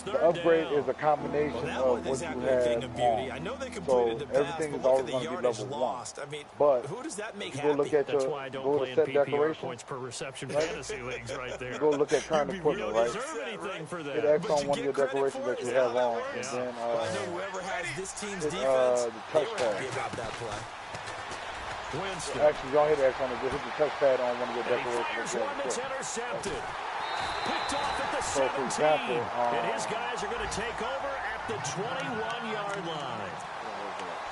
the upgrade is a combination of what you have on. I know they So everything is always going to be level 1. I mean, but who does that make you go look at your go to set decoration points per reception fantasy leagues right there. You go look at current equipment, right? Hit X on one of your decorations that you have on, and then whoever has this team's hit defense, the touchpad. about that play. Actually, don't hit X on it. Just hit the touchpad on one of your decorations. Intercepted. Picked off at the 17. So, for example, and his guys are going to take over at the 21-yard line.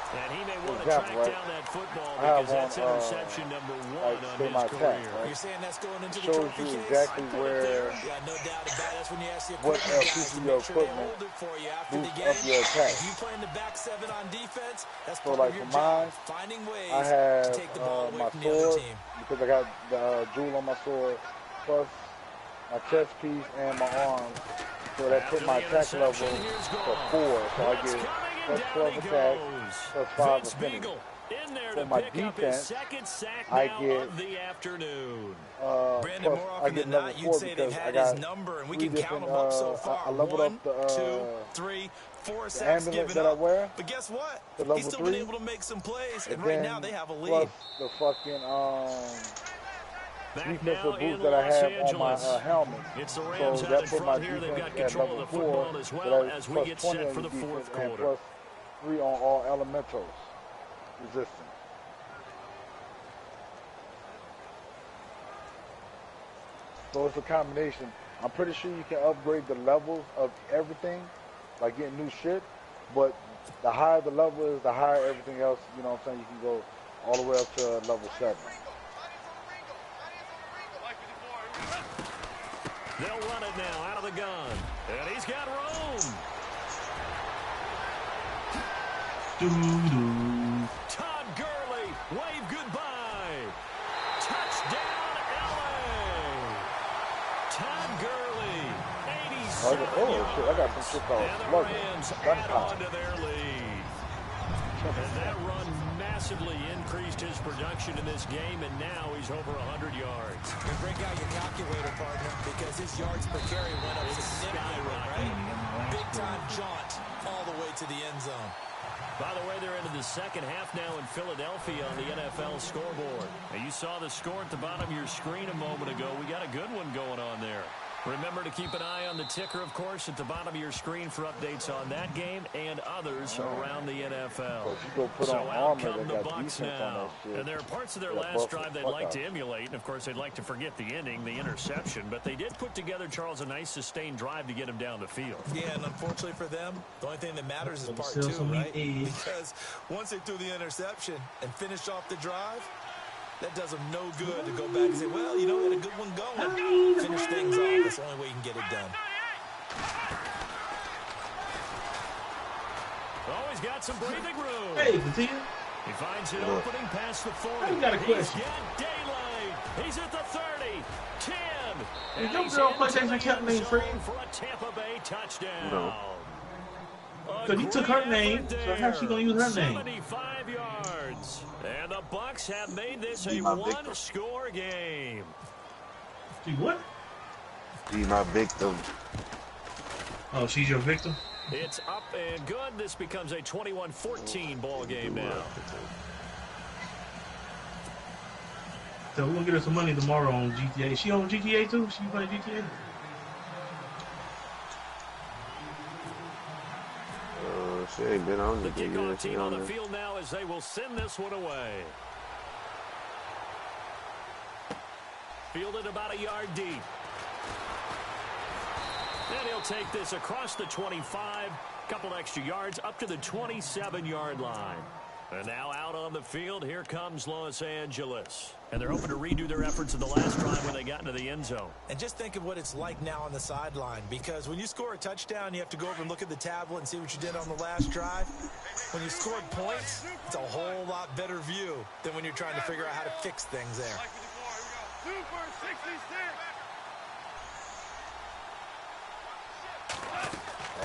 And he may want to track down that football because that's interception number 1 on his career. Right? You're saying that's going into the shows you exactly where no doubt about it. That's when you ask the what piece of your equipment boosts up your attack. If you play in the back 7 on defense, that's so like for mine, finding ways I have to take the ball away my from the other sword team. because I got the jewel on my sword plus my chest piece and my arms. So that put my attack level to 4. So I get plus 12 attack, plus 5 affinity. For my defense, I get plus I get level 4 because I got 3 different. I leveled up the 4 the amulet that I wear. But guess what? To level He's still 3. been able to make some plays, and right now they have a lead. Plus the fucking defensive boost that I have on my helmet. It's the so Rams that put my here. They've got defense at control level of the football 4, as so well that as is we plus get 20 set on for the defense fourth and quarter. plus 3 on all elementals resistance. So it's a combination. I'm pretty sure you can upgrade the levels of everything, like getting new shit, but the higher the level is, the higher everything else, you know what I'm saying, you can go all the way up to level 7. They'll run it now out of the gun. And he's got room. Todd Gurley, wave goodbye. Touchdown, LA. Todd Gurley, 87 shit, I got some shit called slugging. Add on to their lead. And that run massively increased his production in this game, and now he's over 100 yards. And break out your calculator, partner, because his yards per carry went up significantly, right? Big-time jaunt all the way to the end zone. By the way, they're into the second half now in Philadelphia on the NFL scoreboard. And you saw the score at the bottom of your screen a moment ago. We got a good one going on there. Remember to keep an eye on the ticker, of course, at the bottom of your screen for updates on that game and others around the NFL. So out come the Bucs now. And there are parts of their last drive they'd like to emulate. And, of course, they'd like to forget the ending, the interception. But they did put together, Charles, a nice sustained drive to get him down the field. Yeah, and unfortunately for them, the only thing that matters is part 2, right? Because once they threw the interception and finished off the drive, that does them no good to go back and say, well, you know, we had a good one going. Finish things off. That's the only way you can get it done. Oh, he's got some breathing room. Hey, continue. He finds an opening past the 40. I got a question. He's got daylight. He's at the 30, 10. Did your girl PlayStation kept me free? For a Tampa Bay touchdown. No. Because he took her name, so how's she going to use her name? 75 yards. And the Bucs have made this a one-score game. She what? Be my victim. Oh, she's your victim? It's up and good. This becomes a 21-14 ball game now. So we're going to get her some money tomorrow on GTA. Is she on GTA too? She play GTA? She ain't been on the kickoff team on the field now as they will send this one away. Fielded about a yard deep. And he'll take this across the 25, couple extra yards up to the 27-yard line. And now out on the field, here comes Los Angeles. And they're hoping to redo their efforts in the last drive when they got into the end zone. And just think of what it's like now on the sideline, because when you score a touchdown, you have to go over and look at the tablet and see what you did on the last drive. When you scored points, it's a whole lot better view than when you're trying to figure out how to fix things there.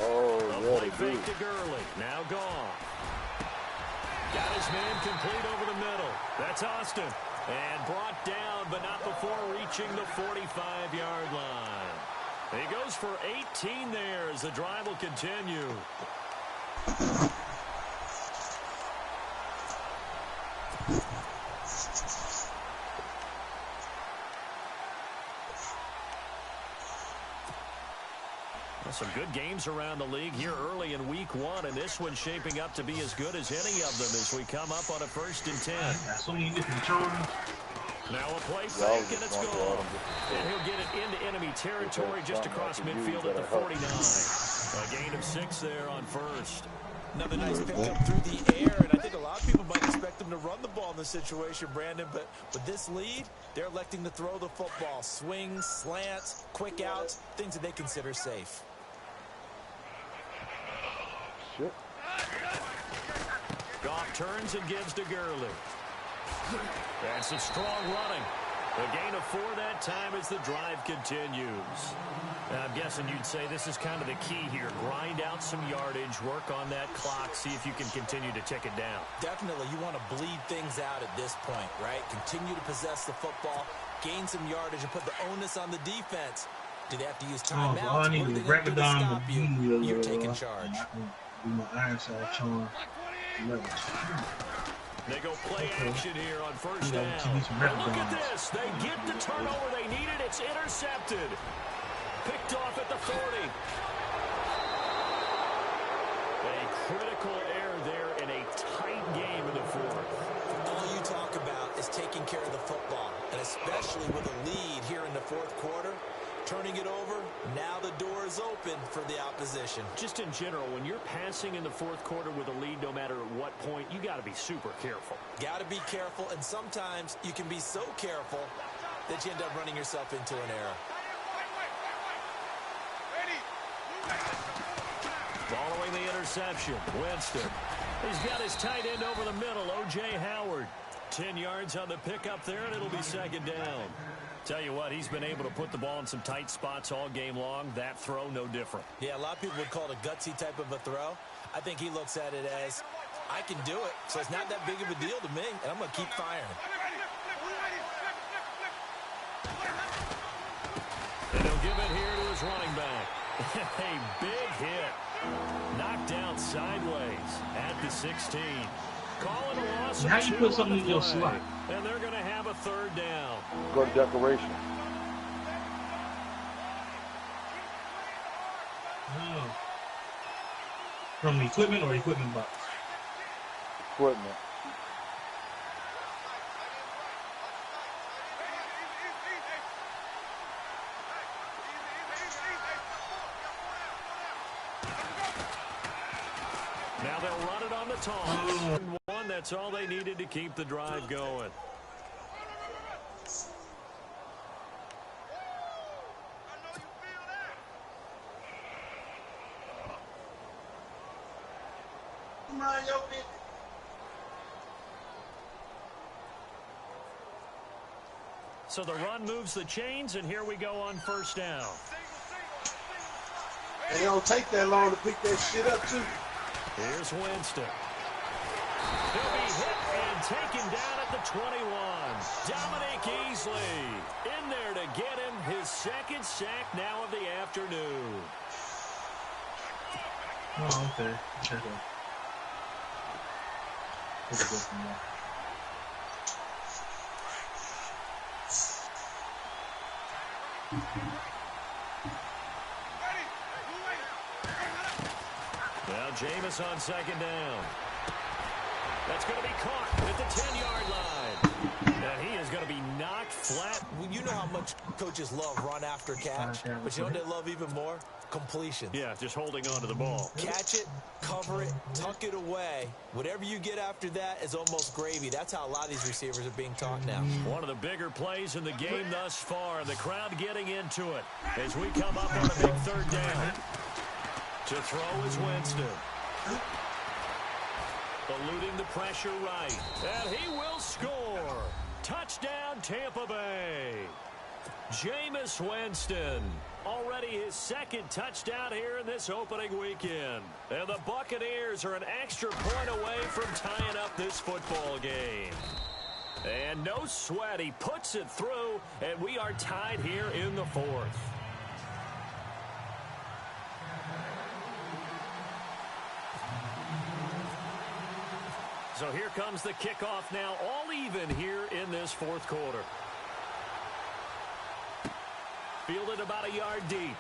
Oh, yeah, fake to Gurley. Now gone. Got his man complete over the middle. That's Austin. And brought down, but not before reaching the 45-yard line. He goes for 18 there as the drive will continue. Some good games around the league here early in week 1, and this one's shaping up to be as good as any of them as we come up on a 1st and 10. So many different charges. Now a play fake, and it's gone. And he'll get it into enemy territory just across midfield at the 49. A gain of 6 there on 1st. Another nice pickup through the air, and I think a lot of people might expect them to run the ball in this situation, Brandon, but with this lead, they're electing to throw the football. Swings, slants, quick outs, things that they consider safe. Shit. Goff turns and gives to Gurley. And some strong running. A gain of 4 that time as the drive continues. Now, I'm guessing you'd say this is kind of the key here. Grind out some yardage, work on that clock, see if you can continue to tick it down. Definitely. You want to bleed things out at this point, right? Continue to possess the football, gain some yardage, and put the onus on the defense. Do they have to use timeouts? I need to break it down stop you? You're taking charge. Do my Ironside charm. They go play action here on 1st down. And look at this. They get the turnover they needed. It's intercepted. Picked off at the 40. A critical error there in a tight game in the 4th. All you talk about is taking care of the football, and especially with a lead here in the 4th quarter. Turning it over, now the door is open for the opposition. Just in general, when you're passing in the 4th quarter with a lead, no matter at what point, you got to be super careful. Got to be careful, and sometimes you can be so careful that you end up running yourself into an error. Following the interception, Winston. He's got his tight end over the middle, O.J. Howard. 10 yards on the pickup there, and it'll be 2nd down. Tell you what, he's been able to put the ball in some tight spots all game long. That throw, no different. Yeah, a lot of people would call it a gutsy type of a throw. I think he looks at it as, I can do it, so it's not that big of a deal to me, and I'm going to keep firing. And he'll give it here to his running back. A big hit. Knocked down sideways at the 16. Calling a loss. How you put something in your slot? And they're going to have a 3rd down. Go to declaration. Oh. From equipment or equipment box? Equipment. Now they'll run it on the toss. One, that's all they needed to keep the drive going. So the run moves the chains, and here we go on 1st down. It don't take that long to pick that shit up, too. Here's Winston. He'll be hit and taken down at the 21. Dominic Easley in there to get him his 2nd sack now of the afternoon. Oh, okay. Check it. Now Jameis on 2nd down. That's going to be caught at the 10-yard line. And he is going to be knocked flat. You know how much coaches love run after catch, but you know what they love even more? Completion. Yeah, just holding on to the ball. Catch it, cover it, tuck it away. Whatever you get after that is almost gravy. That's how a lot of these receivers are being taught now. One of the bigger plays in the game thus far, and the crowd getting into it as we come up on a big 3rd down. To throw is Winston. Eluding the pressure right. And he will score. Touchdown, Tampa Bay. Jameis Winston. Already his 2nd touchdown here in this opening weekend. And the Buccaneers are an extra point away from tying up this football game. And no sweat. He puts it through, and we are tied here in the 4th. So here comes the kickoff now, all even here in this fourth quarter. Fielded about a yard deep.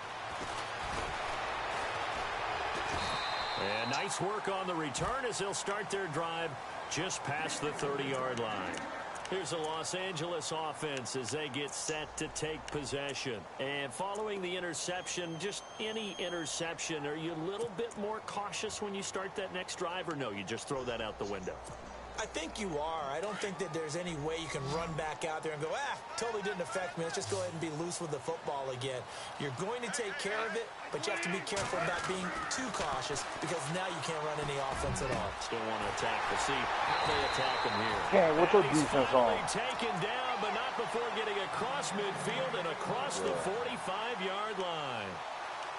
And nice work on the return as they'll start their drive just past the 30-yard line. Here's the Los Angeles offense as they get set to take possession. And following the interception, just any interception, are you a little bit more cautious when you start that next drive, or no, you just throw that out the window? I think you are. I don't think that there's any way you can run back out there and go, totally didn't affect me. Let's just go ahead and be loose with the football again. You're going to take care of it, but you have to be careful about being too cautious because now you can't run any offense at all. Still want to attack. We'll see how they attack him here. Okay, what's your defense on? Taken down, but not before getting across midfield and across the 45-yard line.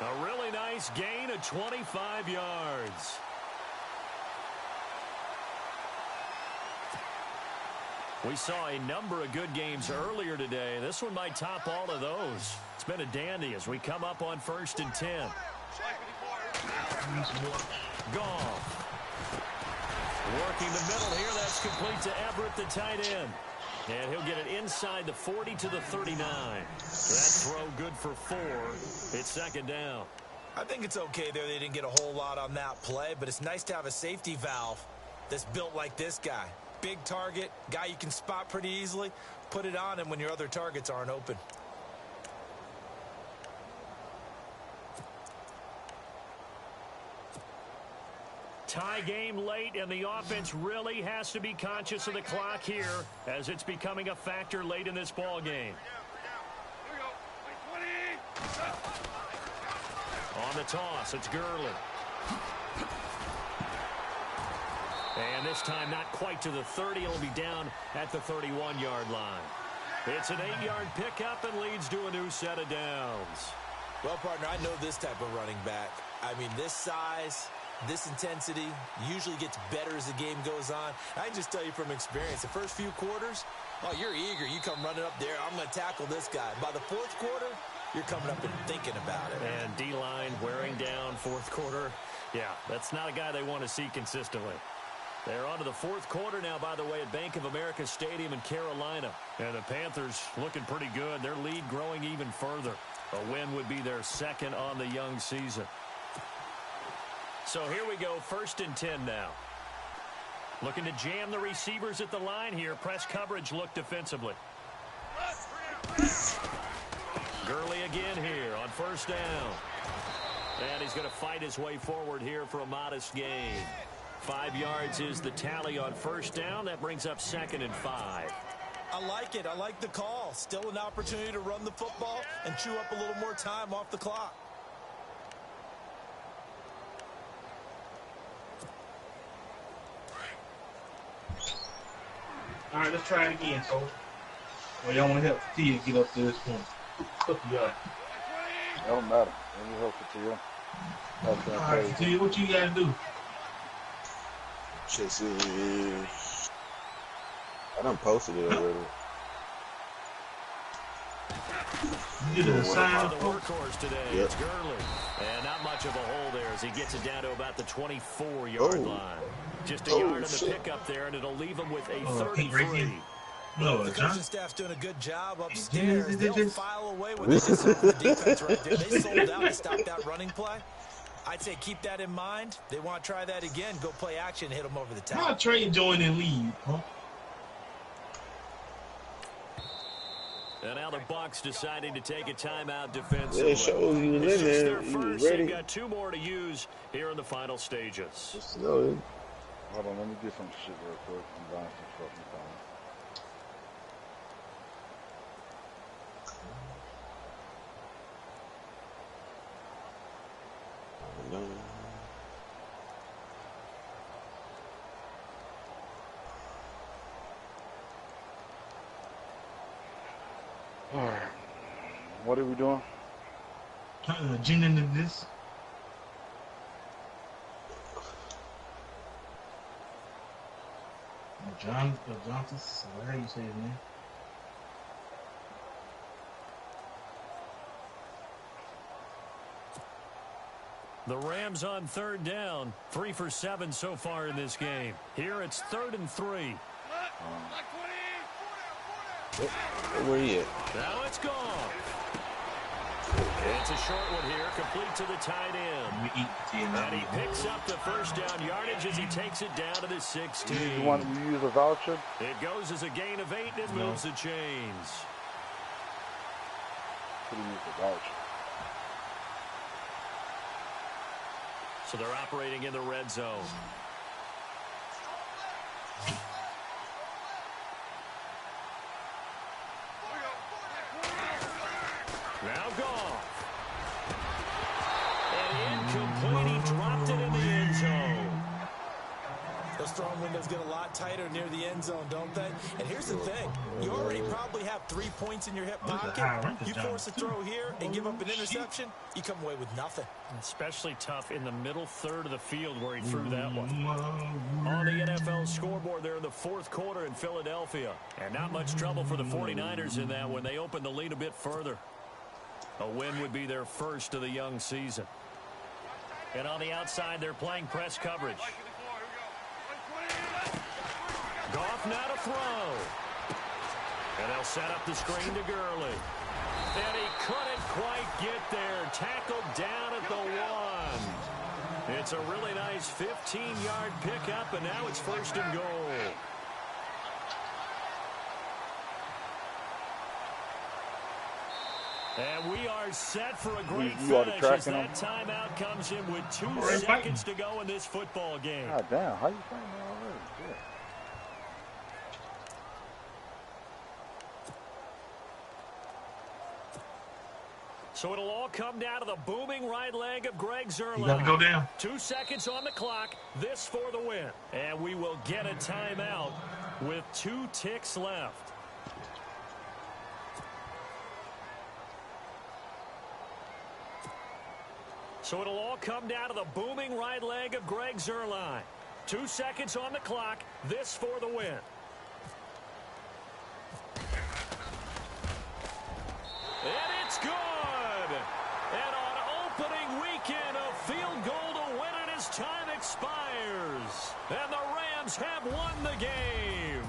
A really nice gain of 25 yards. We saw a number of good games earlier today. This one might top all of those. It's been a dandy as we come up on 1st and 10. Goff. Working the middle here. That's complete to Everett, the tight end. And he'll get it inside the 40 to the 39. That throw good for 4. It's 2nd down. I think it's okay there. They didn't get a whole lot on that play, but it's nice to have a safety valve that's built like this guy. Big target, guy you can spot pretty easily. Put it on him when your other targets aren't open. Tie game late, and the offense really has to be conscious of the clock here as it's becoming a factor late in this ball game. On the toss, it's Gurley. And this time not quite to the 30. It'll be down at the 31-yard line. It's an 8-yard pickup and leads to a new set of downs. Well, partner, I know this type of running back. I mean, this size, this intensity usually gets better as the game goes on. I can just tell you from experience, the first few quarters, oh, you're eager. You come running up there, I'm going to tackle this guy. By the 4th quarter, you're coming up and thinking about it. And D-line wearing down 4th quarter. Yeah, that's not a guy they want to see consistently. They're on to the 4th quarter now, by the way, at Bank of America Stadium in Carolina. And the Panthers looking pretty good. Their lead growing even further. A win would be their 2nd on the young season. So here we go, 1st and 10 now. Looking to jam the receivers at the line here. Press coverage look defensively. Gurley again here on 1st down. And he's going to fight his way forward here for a modest gain. 5 yards is the tally on 1st down. That brings up 2nd and 5. I like it. I like the call. Still an opportunity to run the football and chew up a little more time off the clock. All right, let's try it again, so. Well, y'all want to help Tia get up to this point. Hook you up. It don't matter. Let me help it to you. All right, Tia, what you got to do? Shit, see, I done posted it already. You did a sign the workhorse today. Yep. It's Gurley. And not much of a hole there as he gets it down to about the 24-yard line. Just a yard on the pickup there, and it'll leave him with a 33. The coaching staff's doing a good job upstairs. They'll file away with the defense right there. They sold out to stop that running play. I'd say keep that in mind. They want to try that again. Go play action, hit them over the top. How Trey join and leave, huh? And now the Bucs deciding to take a timeout defensively. It shows you was in there. You were ready. They've got 2 more to use here in the final stages. Hold on, let me get some shit real quick. I'm buying some fucking time. Alright. What are we doing? Gene into this. Johnson, whatever you say his name. The Rams on third down, 3 for 7 so far in this game. Here it's 3rd and 3. Where he at? Now it's gone. It's a short one here, complete to the tight end. And he picks up the first down yardage as he takes it down to the 16. You want to use a voucher? It goes as a gain of 8 and it moves the chains. Could have used a voucher. So they're operating in the red zone. Now gone. And incomplete. He dropped it in the end zone. Those throwing windows get a lot tighter near the end zone, don't they? And here's the thing. You already probably have 3 points in your hip pocket. You force a throw here and give up an interception, you come away with nothing. Especially tough in the middle third of the field where he threw that one. On the NFL scoreboard there in the 4th quarter in Philadelphia. And not much trouble for the 49ers in that when they opened the lead a bit further. A win would be their first of the young season. And on the outside, they're playing press coverage. Goff now to throw. And they'll set up the screen to Gurley. And he couldn't quite get there. Tackled down at the 1. It's a really nice 15-yard pickup, and now it's 1st and goal. And we are set for a great finish as that timeout comes in with 2 seconds to go in this football game. God damn, how you playing that already? Yeah. So it'll all come down to the booming right leg of Greg Zuerlein. You gotta go down. 2 seconds on the clock. This for the win. And we will get a timeout with 2 ticks left. So it'll all come down to the booming right leg of Greg Zuerlein. 2 seconds on the clock. This for the win. And it's good. And on opening weekend, a field goal to win it as time expires. And the Rams have won the game.